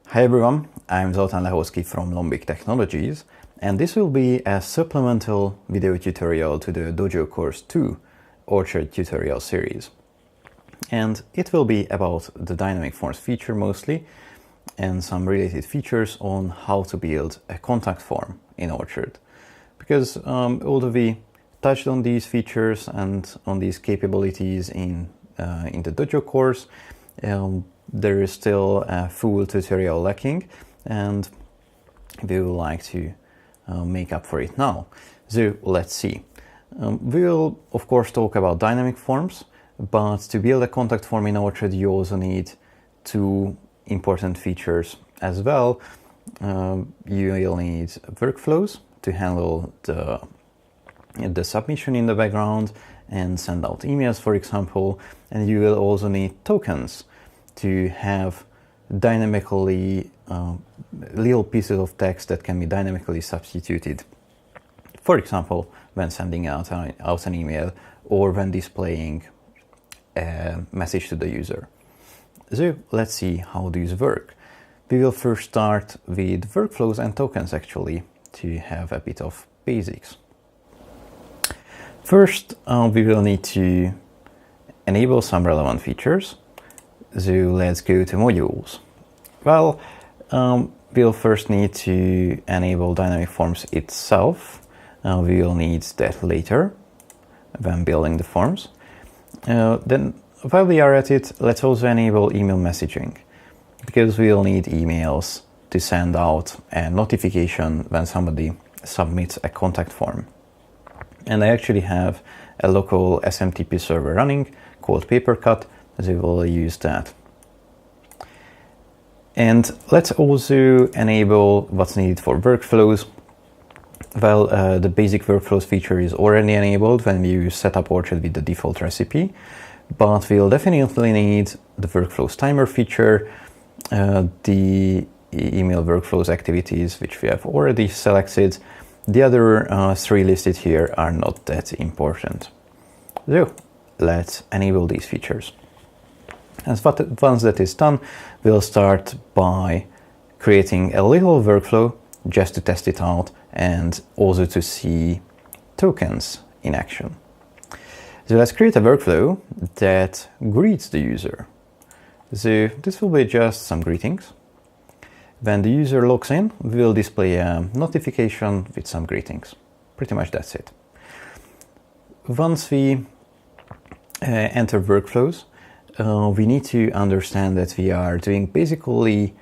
Hi everyone, I'm Zoltán Lehowski from Lombiq Technologies, and this will be a supplemental video tutorial to the Dojo Course 2 Orchard tutorial series. And it will be about the dynamic forms feature mostly, and some related features on how to build a contact form in Orchard. Because although we touched on these features and on these capabilities in the Dojo course, there is still a full tutorial lacking, and we would like to make up for it now. So let's see. We will of course talk about dynamic forms, but to build a contact form in Orchard you also need two important features as well. You will need workflows to handle the submission in the background and send out emails, for example, and you will also need tokens to have dynamically little pieces of text that can be dynamically substituted, for example when sending out an email or when displaying a message to the user. So let's see how these work. We will first start with workflows and tokens actually to have a bit of basics. First we will need to enable some relevant features. So let's go to modules. Well, we'll first need to enable dynamic forms itself. We will need that later when building the forms. Then while we are at it, let's also enable email messaging, because we'll need emails to send out a notification when somebody submits a contact form. And I actually have a local SMTP server running called Papercut, as we will use that. And let's also enable what's needed for workflows. Well, the basic workflows feature is already enabled when you set up Orchard with the default recipe, but we'll definitely need the workflows timer feature, the email workflows activities, which we have already selected. The other three listed here are not that important. So let's enable these features. And once that is done, we'll start by creating a little workflow just to test it out and also to see tokens in action. So let's create a workflow that greets the user. So this will be just some greetings. When the user logs in, we will display a notification with some greetings. Pretty much that's it. Once we enter workflows, we need to understand that we are doing basically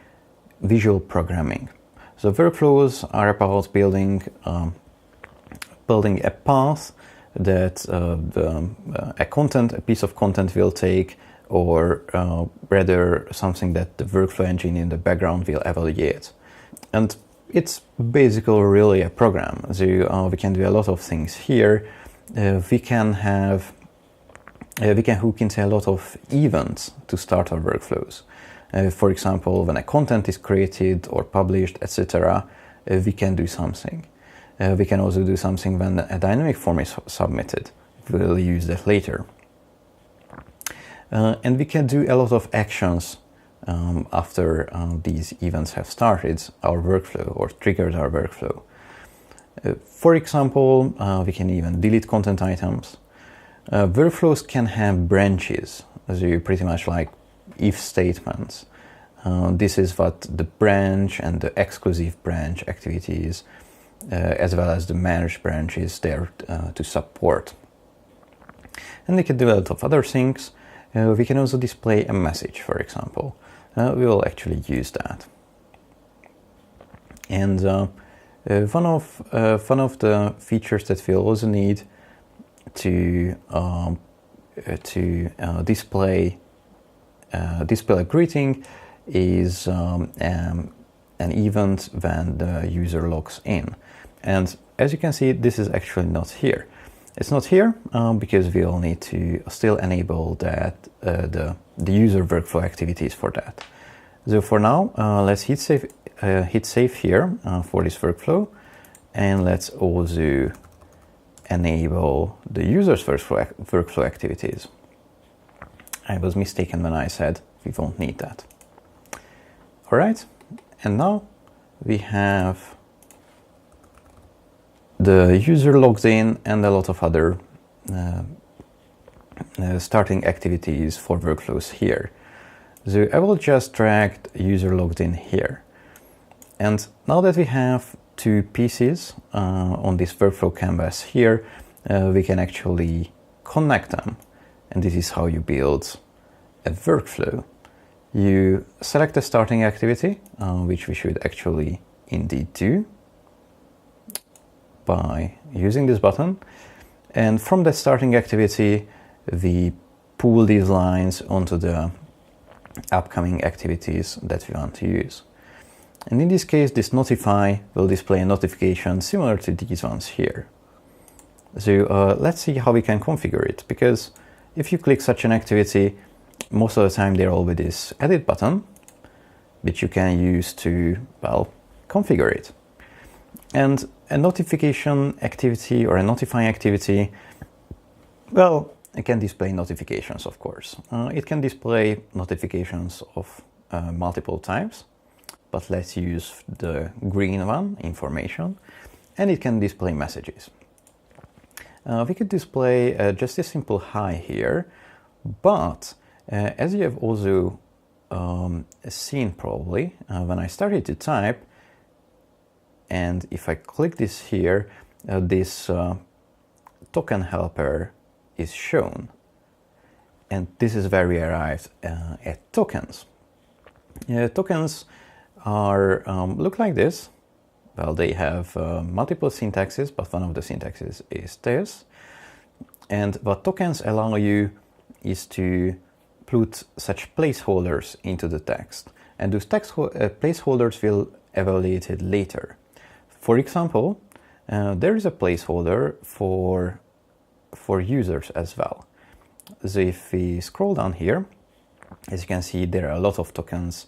visual programming. So workflows are about building a path that a piece of content will take, or rather something that the workflow engine in the background will evaluate. And it's basically really a program. So we can do a lot of things here. We can hook into a lot of events to start our workflows. For example, when a content is created or published, etc., we can do something. We can also do something when a dynamic form is submitted. We'll use that later. And we can do a lot of actions after these events have started our workflow or triggered our workflow. For example, we can even delete content items. Workflows can have branches, so pretty much like if statements. This is what the branch and the exclusive branch activities, as well as the managed branch, is there to support. And we can do a lot of other things. We can also display a message, for example. We will actually use that. And one of the features that we'll also need to display a greeting is an event when the user logs in. And as you can see, this is actually not here. It's not here because we'll need to still enable that the user workflow activities for that. So for now, let's hit save here for this workflow, and let's also enable the user's workflow activities. I was mistaken when I said we won't need that. All right, And now we have the user logged in and a lot of other starting activities for workflows here. So I will just drag user logged in here. And now that we have two pieces on this workflow canvas here, we can actually connect them. And this is how you build a workflow. You select a starting activity, which we should actually indeed do by using this button. And from that starting activity, we pull these lines onto the upcoming activities that we want to use. And in this case, this notify will display a notification similar to these ones here. So let's see how we can configure it, because if you click such an activity, most of the time there will be this edit button, which you can use to, well, configure it. And a notification activity or a notifying activity, well, it can display notifications, of course. It can display notifications of multiple types, but let's use the green one, information, and it can display messages. We could display just a simple hi here, but as you have also seen probably, when I started to type, and if I click this here, this token helper is shown. And this is where we arrived at tokens. Tokens are look like this. Well, they have multiple syntaxes, but one of the syntaxes is this. And what tokens allow you is to put such placeholders into the text. And those placeholders will be evaluated later. For example, there is a placeholder for users as well. So if we scroll down here, as you can see, there are a lot of tokens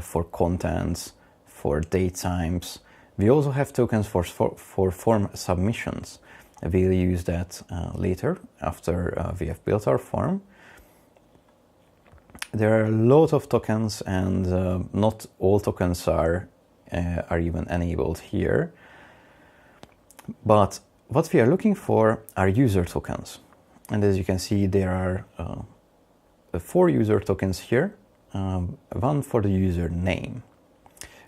for contents, for date times. We also have tokens for form submissions. We'll use that later after we have built our form. There are a lot of tokens, and not all tokens are even enabled here. But what we are looking for are user tokens. And as you can see, there are 4 user tokens here, one for the user name.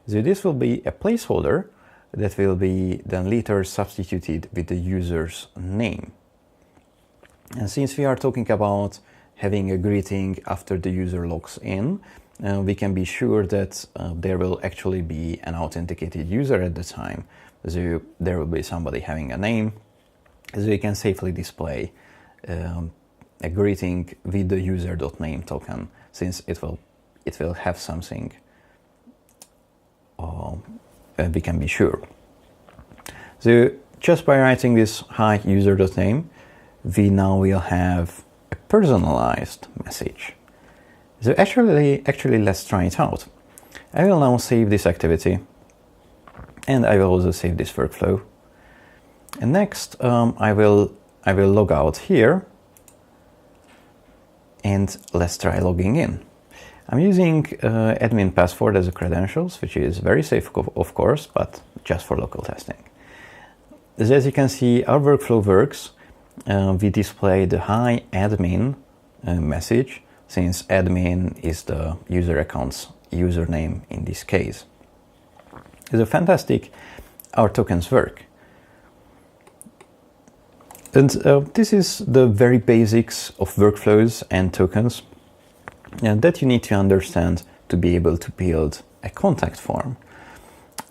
So this will be a placeholder that will be then later substituted with the user's name. And since we are talking about having a greeting after the user logs in, we can be sure that there will actually be an authenticated user at the time. So there will be somebody having a name, so you can safely display a greeting with the user.name token, since it will have something we can be sure. So just by writing this hi user.name, we now will have a personalized message. So actually let's try it out. I will now save this activity, and I will also save this workflow. And next, I will log out here, and let's try logging in. I'm using admin password as a credentials, which is very safe, of course, but just for local testing. As you can see, our workflow works. We display the hi admin message, since admin is the user account's username in this case. So fantastic, our tokens work. And this is the very basics of workflows and tokens that you need to understand to be able to build a contact form.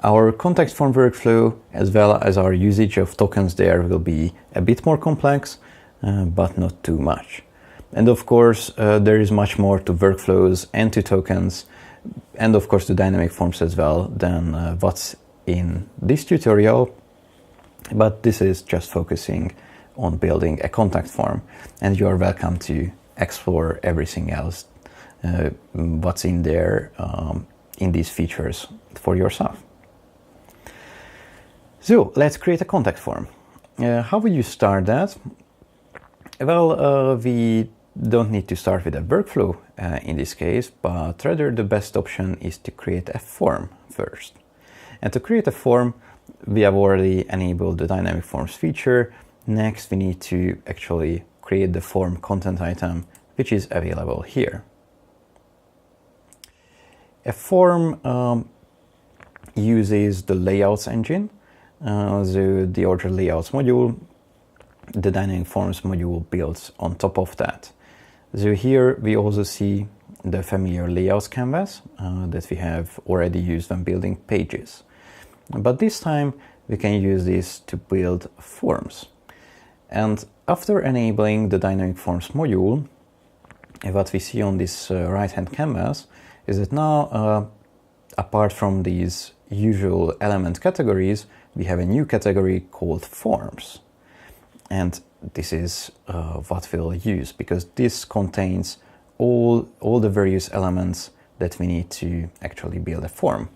Our contact form workflow, as well as our usage of tokens there, will be a bit more complex, but not too much. And of course, there is much more to workflows and to tokens, and of course to dynamic forms as well, than what's in this tutorial. But this is just focusing on building a contact form, and you are welcome to explore everything else what's in there in these features for yourself. So let's create a contact form. How will you start that? Well, we don't need to start with a workflow in this case, but rather the best option is to create a form first. And to create a form, we have already enabled the dynamic forms feature. Next, we need to actually create the form content item, which is available here. A form uses the layouts engine, so the Orchard layouts module, the dynamic forms module builds on top of that. So here we also see the familiar layouts canvas that we have already used when building pages. But this time we can use this to build forms. And after enabling the dynamic forms module, what we see on this right-hand canvas is that now, apart from these usual element categories, we have a new category called forms. And this is what we'll use, because this contains all the various elements that we need to actually build a form.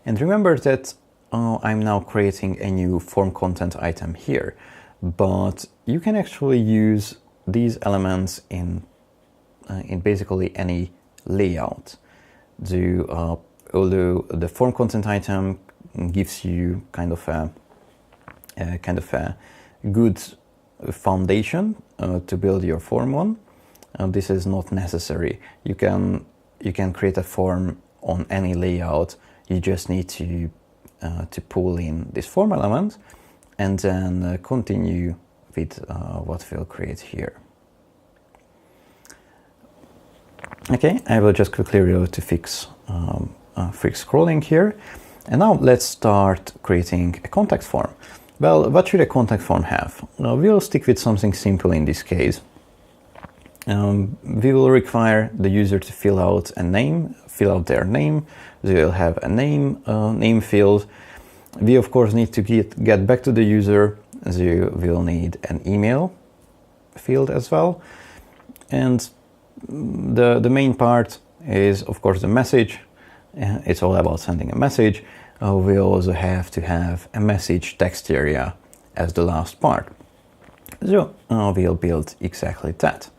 And remember that I'm now creating a new form content item here, but you can actually use these elements in basically any layout. Although the form content item gives you kind of a good foundation to build your form on, this is not necessary. You can create a form on any layout. You just need to pull in this form element and then continue with what we'll create here. Okay, I will just quickly reload to fix scrolling here. And now let's start creating a contact form. Well, what should a contact form have? We'll stick with something simple in this case. We will require the user to fill out their name. They will have a name field. We of course need to get back to the user. They will need an email field as well. And the main part is of course the message. It's all about sending a message. We also have to have a message text area as the last part. So we'll build exactly that.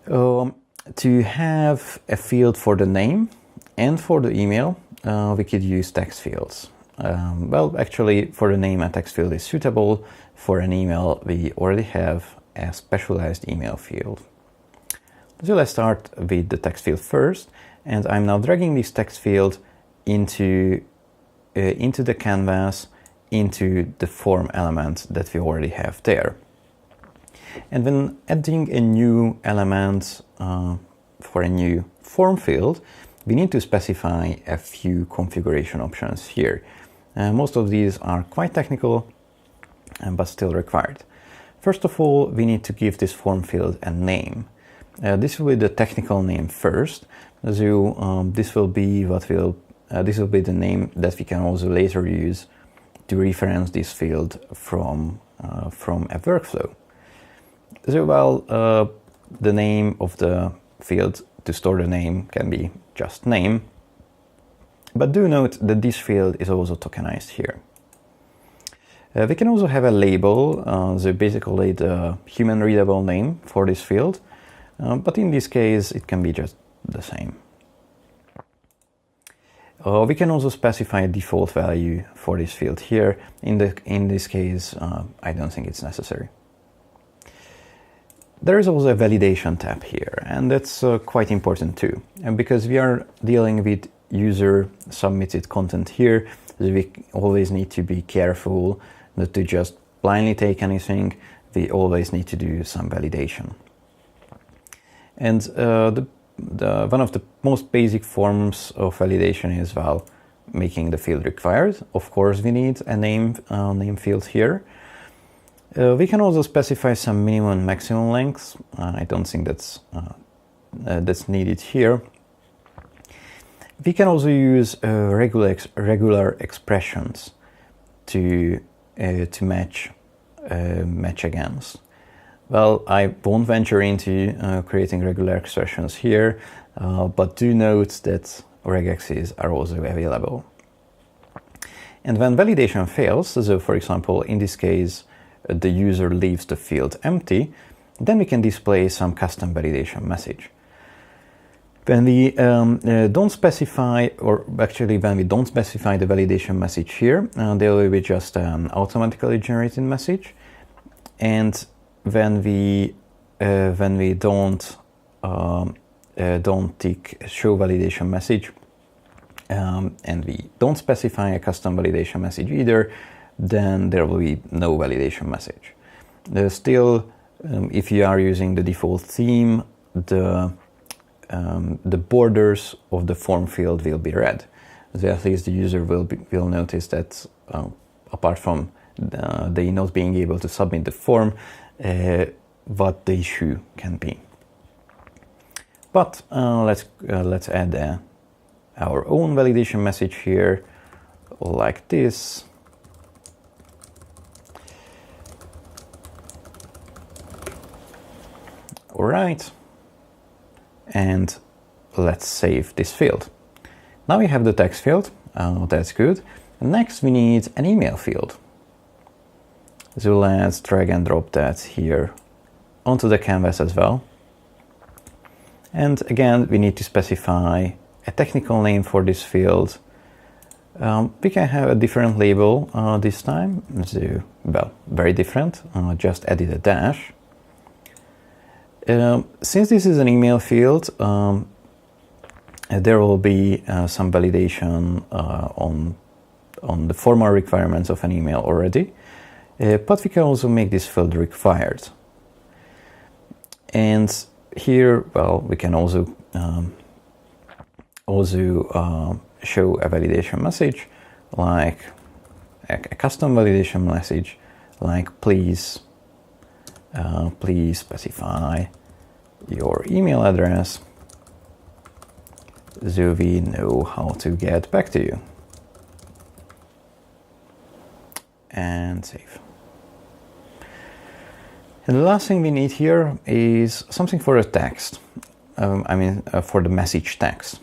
To have a field for the name and for the email, we could use text fields. Well, actually, for the name, a text field is suitable. For an email, we already have a specialized email field. So let's start with the text field first. And I'm now dragging this text field into the canvas, into the form element that we already have there. And when adding a new element for a new form field, we need to specify a few configuration options here. Most of these are quite technical, but still required. First of all, we need to give this form field a name. This will be the technical name first. So this will be the name that we can also later use to reference this field from a workflow. So while the name of the field to store the name can be just name, but do note that this field is also tokenized here. We can also have a label, so basically the human readable name for this field, but in this case it can be just the same. We can also specify a default value for this field here. In this case, I don't think it's necessary. There is also a validation tab here, and that's quite important too. And because we are dealing with user submitted content here, we always need to be careful not to just blindly take anything. We always need to do some validation. And one of the most basic forms of validation is, well, making the field required. Of course, we need a name field here. We can also specify some minimum and maximum lengths. I don't think that's needed here. We can also use regular expressions to match against. Well, I won't venture into creating regular expressions here, but do note that regexes are also available. And when validation fails, so for example, in this case, the user leaves the field empty, then we can display some custom validation message. When we don't specify, or actually when we don't specify the validation message here, there will be just an automatically generated message. And when we don't tick show validation message, and we don't specify a custom validation message either, then there will be no validation message. Still, if you are using the default theme, the borders of the form field will be red. So at least the user will notice that apart from they not being able to submit the form, what the issue can be. But let's add our own validation message here, like this. All right, and let's save this field. Now we have the text field, that's good. Next we need an email field. So let's drag and drop that here onto the canvas as well. And again, we need to specify a technical name for this field. We can have a different label this time. So, well, very different, just added a dash. Since this is an email field, there will be some validation on the formal requirements of an email already, but we can also make this field required. And here, well, we can also show a validation message, like a custom validation message, like please specify your email address so we know how to get back to you. And save. And the last thing we need here is something for a text. For the message text.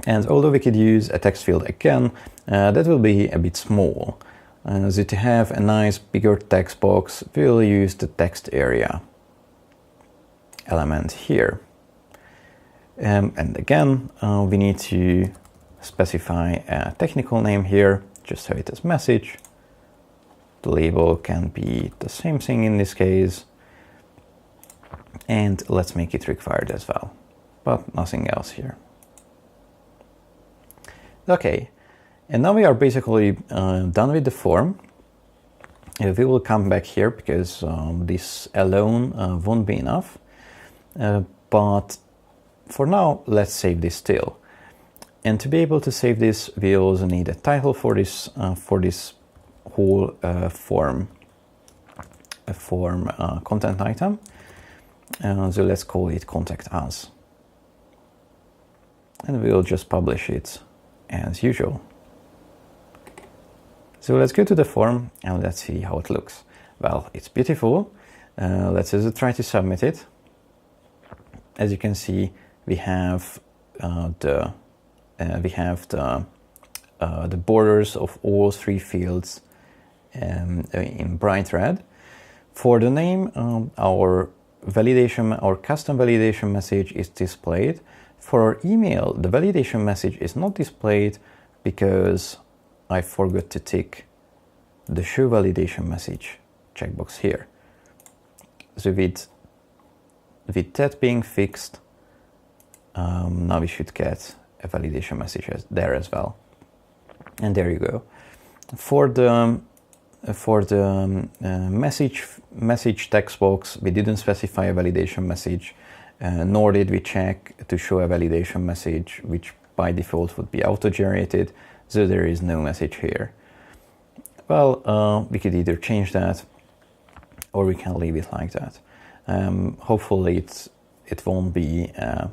And although we could use a text field again, that will be a bit small. So to have a nice bigger text box, we'll use the text area element here. And again, we need to specify a technical name here, just so it is message. The label can be the same thing in this case. And let's make it required as well, but nothing else here. Okay, and now we are basically done with the form. We will come back here because this alone won't be enough. But for now, let's save this still. And to be able to save this, we also need a title for this whole form content item. So let's call it Contact Us. And we'll just publish it as usual. So let's go to the form and let's see how it looks. Well, it's beautiful. Let's also try to submit it. As you can see, we have the borders of all three fields in bright red. For the name, our custom validation message is displayed. For our email, the validation message is not displayed because I forgot to tick the show validation message checkbox here. So with that being fixed, now we should get a validation message there as well. And there you go. For the message text box, we didn't specify a validation message, nor did we check to show a validation message, which by default would be auto-generated, so there is no message here. Well, we could either change that, or we can leave it like that. Hopefully it won't be a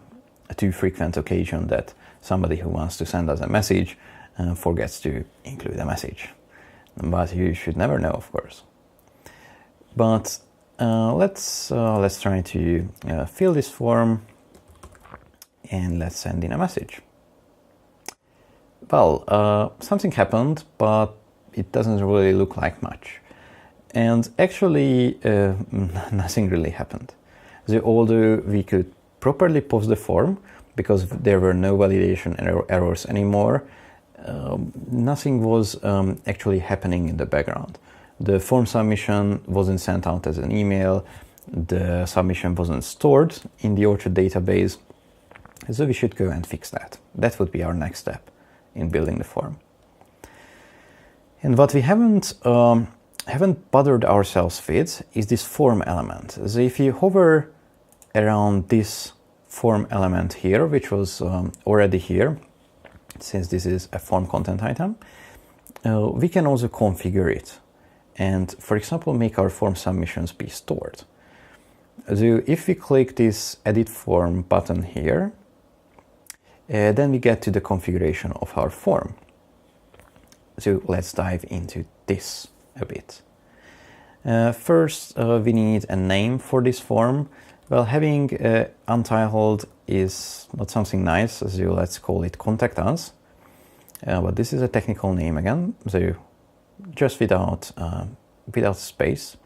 too frequent occasion that somebody who wants to send us a message forgets to include a message. But you should never know, of course. But let's try to fill this form and let's send in a message. Well, something happened, but it doesn't really look like much. And actually, nothing really happened. So although we could properly post the form, because there were no validation errors anymore, nothing was actually happening in the background. The form submission wasn't sent out as an email, the submission wasn't stored in the Orchard database, so we should go and fix that. That would be our next step in building the form. And what we haven't bothered ourselves with is this form element. So if you hover around this form element here, which was already here, since this is a form content item, we can also configure it and, for example, make our form submissions be stored. So if we click this edit form button here, then we get to the configuration of our form. So let's dive into this a bit. First, we need a name for this form. Well, having untitled is not something nice, so let's call it Contact Us. But this is a technical name again, so just without space.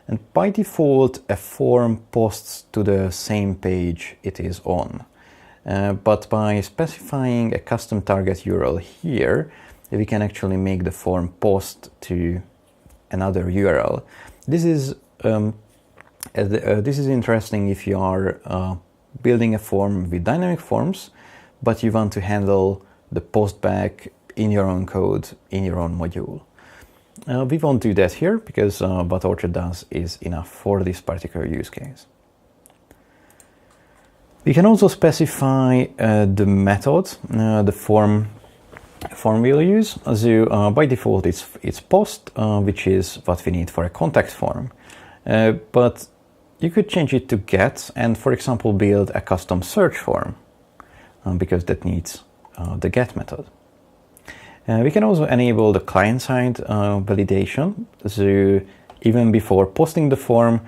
And by default, a form posts to the same page it is on. But by specifying a custom target URL here, we can actually make the form post to another URL. This is interesting if you are building a form with dynamic forms, but you want to handle the post back in your own code, in your own module. We won't do that here because what Orchard does is enough for this particular use case. We can also specify the method the form will use. So by default it's post, which is what we need for a contact form. But you could change it to get and, for example, build a custom search form because that needs the get method. We can also enable the client-side validation. So even before posting the form,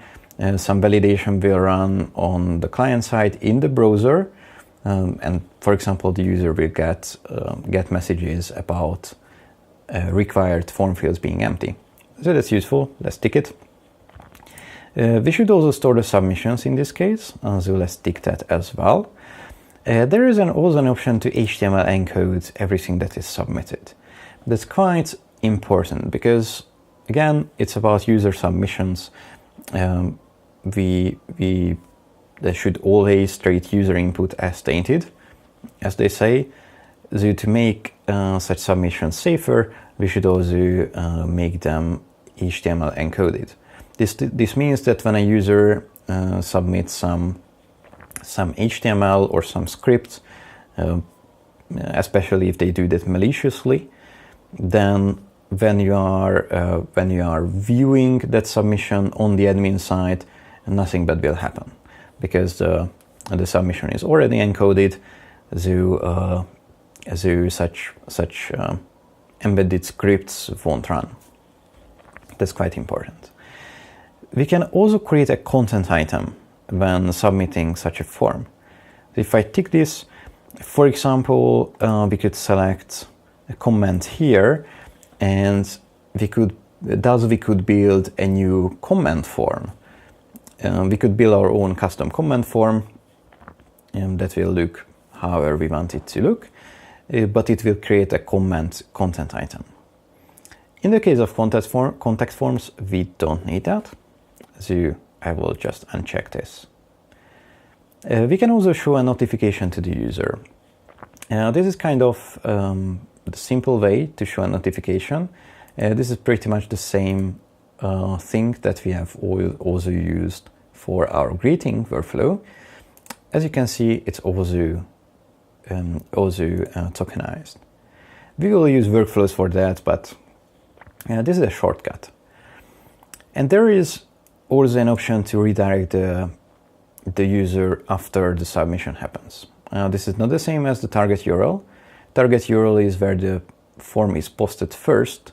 some validation will run on the client side in the browser. And for example, the user will get messages about required form fields being empty. So that's useful. Let's tick it. We should also store the submissions in this case. So let's tick that as well. There is also an option to HTML encode everything that is submitted. That's quite important because, again, it's about user submissions. We should always treat user input as tainted, as they say. So to make such submissions safer, we should also make them HTML encoded. This means that when a user submits some HTML or some script, especially if they do that maliciously, then when you are viewing that submission on the admin side, nothing bad will happen because the submission is already encoded. So such embedded scripts won't run. That's quite important. We can also create a content item when submitting such a form. If I tick this, for example, we could select a comment here, and we could build a new comment form. We could build our own custom comment form, and that will look however we want it to look, but it will create a content item. In the case of contact forms, we don't need that, so I will just uncheck this. We can also show a notification to the user. This is kind of the simple way to show a notification. This is pretty much the same thing that we have also used for our greeting workflow. As you can see, it's also tokenized. We will use workflows for that, but this is a shortcut. And there is also an option to redirect the user after the submission happens. This is not the same as the target URL. Target URL is where the form is posted first,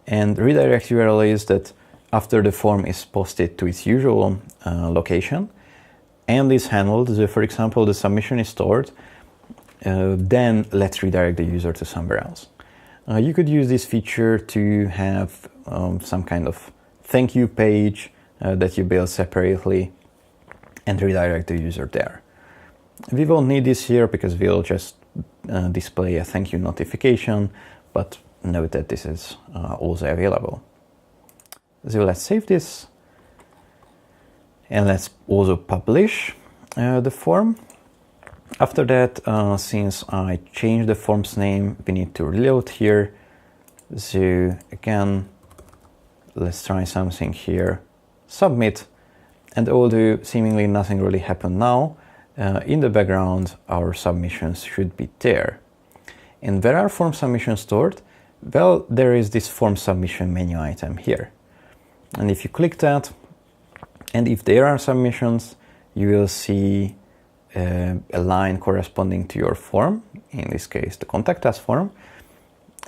and redirect URL is that after the form is posted to its usual location and is handled, so for example, the submission is stored, then let's redirect the user to somewhere else. You could use this feature to have some kind of thank you page that you build separately and redirect the user there. We won't need this here because we'll just display a thank you notification, but note that this is also available. So let's save this, and let's also publish the form. After that, since I changed the form's name, we need to reload here. So again, let's try something here, submit, and although seemingly nothing really happened now, in the background our submissions should be there. And where are form submissions stored? Well, there is this form submission menu item here. And if you click that, and if there are submissions, you will see a line corresponding to your form, in this case the contact us form.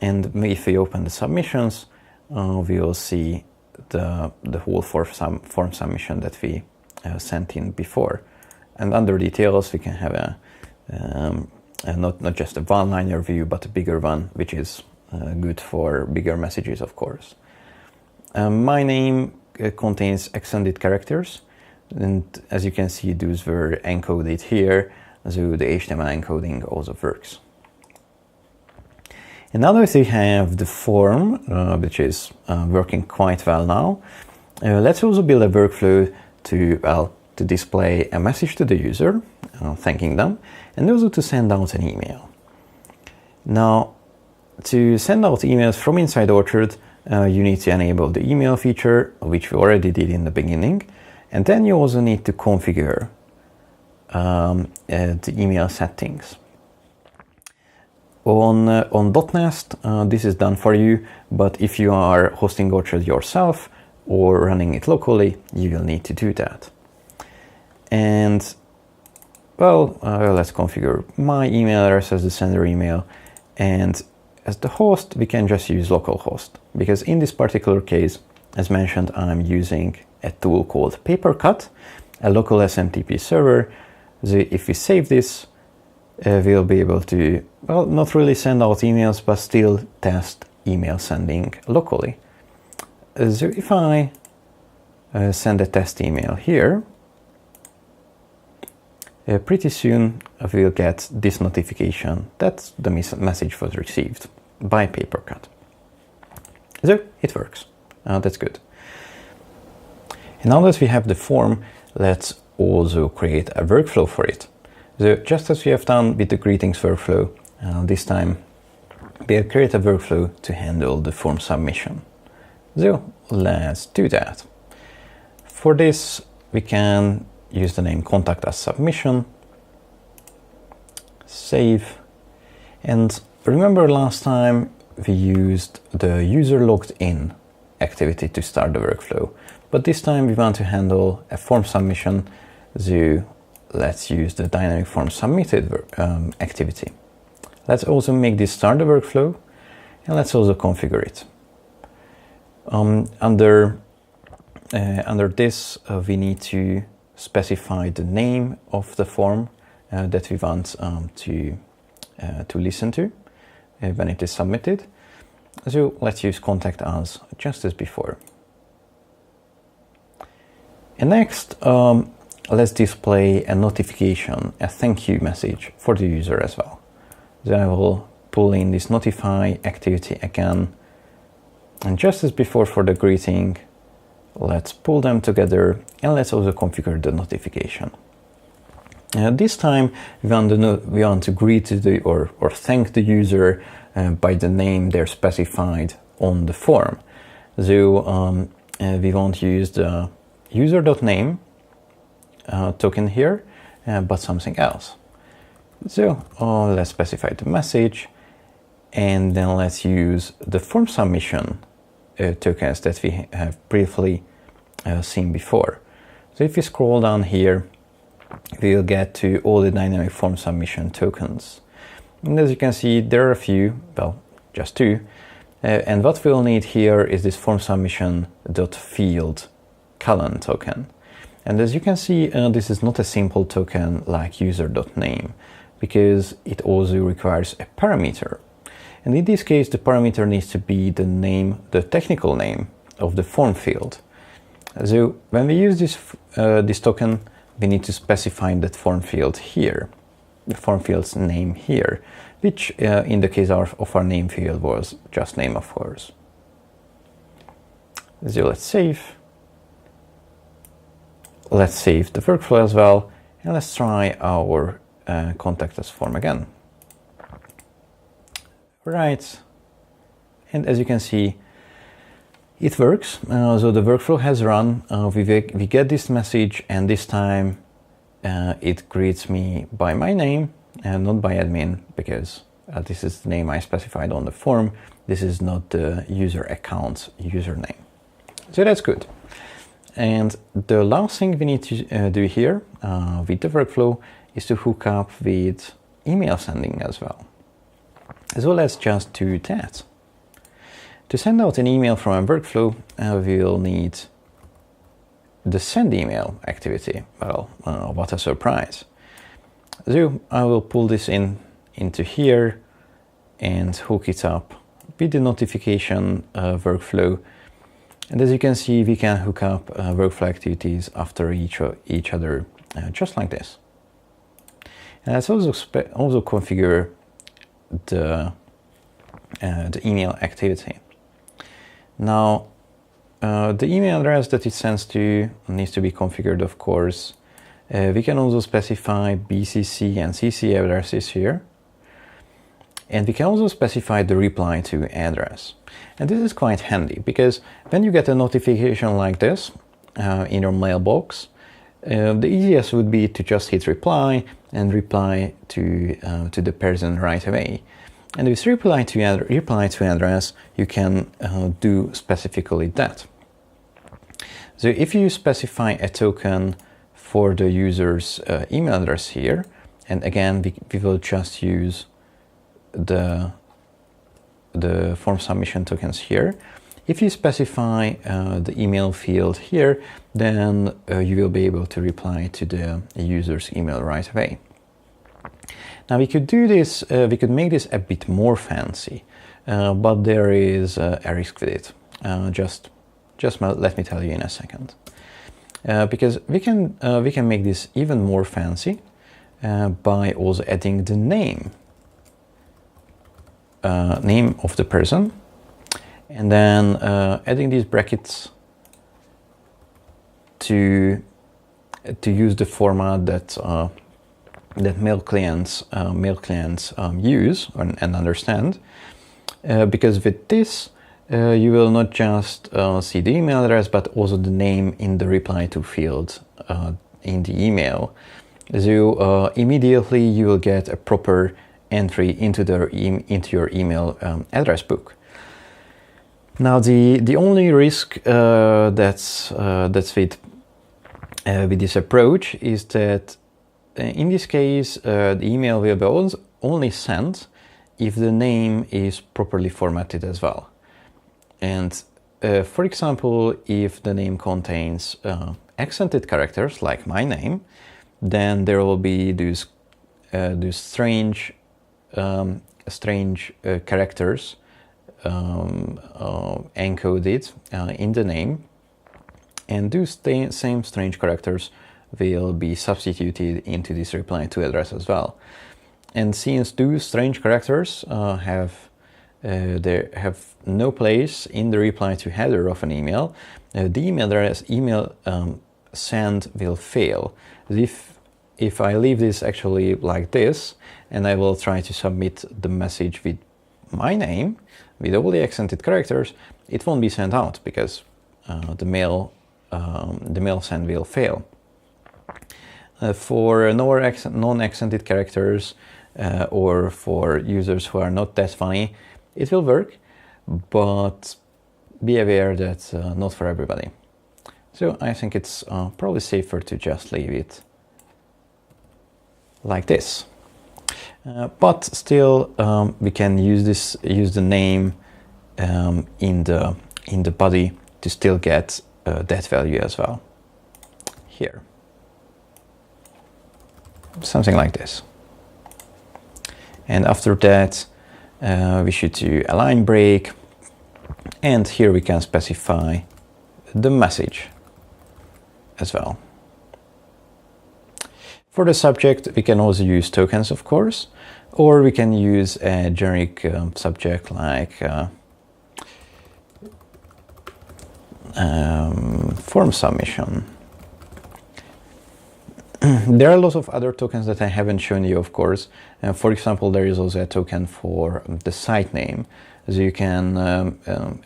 And if we open the submissions, we will see the whole form submission that we sent in before. And under details, we can have not just a one-liner view, but a bigger one, which is good for bigger messages, of course. My name contains extended characters, and as you can see, those were encoded here, so the HTML encoding also works. And now that we have the form, which is working quite well now, let's also build a workflow to display a message to the user, thanking them, and also to send out an email. Now, to send out emails from inside Orchard, you need to enable the email feature, which we already did in the beginning, and then you also need to configure the email settings. On .nest, this is done for you, but if you are hosting Orchard yourself or running it locally, you will need to do that. And well, let's configure my email address as the sender email, and as the host, we can just use localhost, because in this particular case, as mentioned, I'm using a tool called Papercut, a local SMTP server. So if we save this, we'll be able to, well, not really send out emails, but still test email sending locally. So if I send a test email here, pretty soon we'll get this notification that the message was received by Papercut. So it works. That's good. And now that we have the form, let's also create a workflow for it. So just as we have done with the greetings workflow, this time we'll create a workflow to handle the form submission. So let's do that. For this, we can use the name contact us submission, save, and remember last time we used the user logged in activity to start the workflow, but this time we want to handle a form submission, so let's use the dynamic form submitted activity. Let's also make this start the workflow, and let's also configure it. Under this, we need to specify the name of the form that we want to listen to when it is submitted. So let's use contact us just as before. And next, let's display a notification, a thank you message for the user as well. So I will pull in this notify activity again. And just as before for the greeting, let's pull them together, and let's also configure the notification. This time we want to greet or thank the user by the name they're specified on the form. So we won't use the user.name token here, but something else. So let's specify the message, and then let's use the form submission tokens that we have briefly seen before. So if we scroll down here, we'll get to all the dynamic form submission tokens. And as you can see, there are a few, well, just two. And what we'll need here is this form submission.field colon token. And as you can see, this is not a simple token like user.name, because it also requires a parameter. And in this case, the parameter needs to be the name, the technical name of the form field. So when we use this token, we need to specify that form field here, the form field's name here, which in the case of our name field was just name, of course. So let's save. Let's save the workflow as well, and let's try our contact us form again. Right, and as you can see, it works. So the workflow has run. We get this message, and this time it greets me by my name and not by admin, because this is the name I specified on the form. This is not the user account's username. So that's good. And the last thing we need to do here with the workflow is to hook up with email sending as well. So let's just do that. To send out an email from a workflow, we will need the send email activity. Well, what a surprise. So I will pull this into here and hook it up with the notification workflow. And as you can see, we can hook up workflow activities after each other, just like this. And let's also configure the email activity. Now, the email address that it sends to needs to be configured, of course. We can also specify BCC and CC addresses here. And we can also specify the reply to address. And this is quite handy, because when you get a notification like this in your mailbox, the easiest would be to just hit reply and reply to the person right away. And with reply to address, you can do specifically that. So if you specify a token for the user's email address here, and again, we will just use the form submission tokens here. If you specify the email field here, then you will be able to reply to the user's email right away. Now we could do this, we could make this a bit more fancy, but there is a risk with it. Just let me tell you in a second. Because we can make this even more fancy by also adding the name of the person, and then adding these brackets to use the format that mail clients use and understand. Because with this, you will not just see the email address, but also the name in the reply to field in the email. So immediately you will get a proper entry into your email address book. Now the only risk that's with this approach is that in this case the email will be only sent if the name is properly formatted as well. And for example, if the name contains accented characters like my name, then there will be these strange characters encoded in the name, and those same strange characters will be substituted into this reply to address as well. And since those strange characters have no place in the reply to header of an email, the email address send will fail. If I leave this actually like this, and I will try to submit the message with my name, with all the accented characters, it won't be sent out because the mail send will fail. For non-accented characters or for users who are not that funny, it will work, but be aware that not for everybody. So I think it's probably safer to just leave it like this. But still, we can use the name in the body to still get that value as well. Here, something like this. And after that, we should do a line break, and here we can specify the message as well. For the subject, we can also use tokens, of course, or we can use a generic subject like form submission. There are lots of other tokens that I haven't shown you, of course. For example, there is also a token for the site name. So you can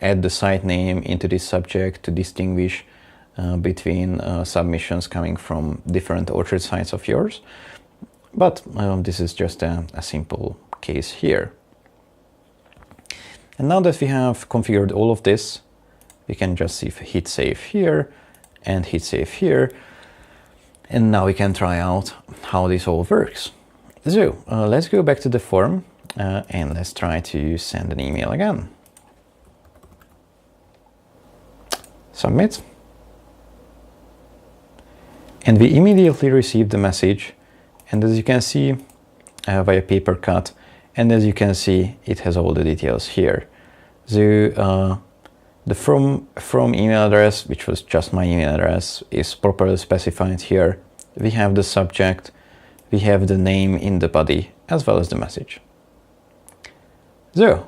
add the site name into this subject to distinguish between submissions coming from different Orchard sites of yours. But this is just a simple case here. And now that we have configured all of this, we can just hit save here and hit save here. And now we can try out how this all works. So let's go back to the form and let's try to send an email again. Submit. And we immediately receive the message. And as you can see, via paper cut, and as you can see, it has all the details here. So the from email address, which was just my email address, is properly specified here. We have the subject, we have the name in the body, as well as the message. So,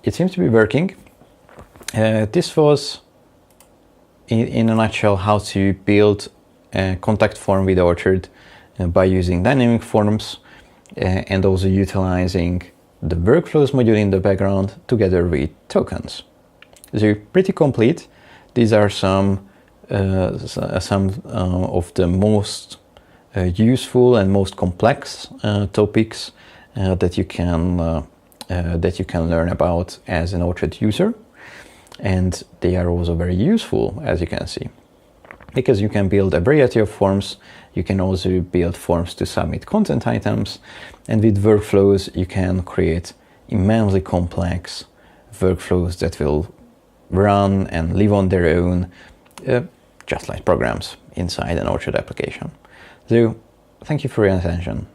it seems to be working. This was, in a nutshell, how to build a contact form with Orchard by using dynamic forms and also utilizing the workflows module in the background together with tokens. So pretty complete. These are some of the most useful and most complex topics that you can learn about as an Orchard user, and they are also very useful, as you can see, because you can build a variety of forms. You can also build forms to submit content items, and with workflows you can create immensely complex workflows that will run and live on their own, just like programs inside an Orchard application. So, thank you for your attention.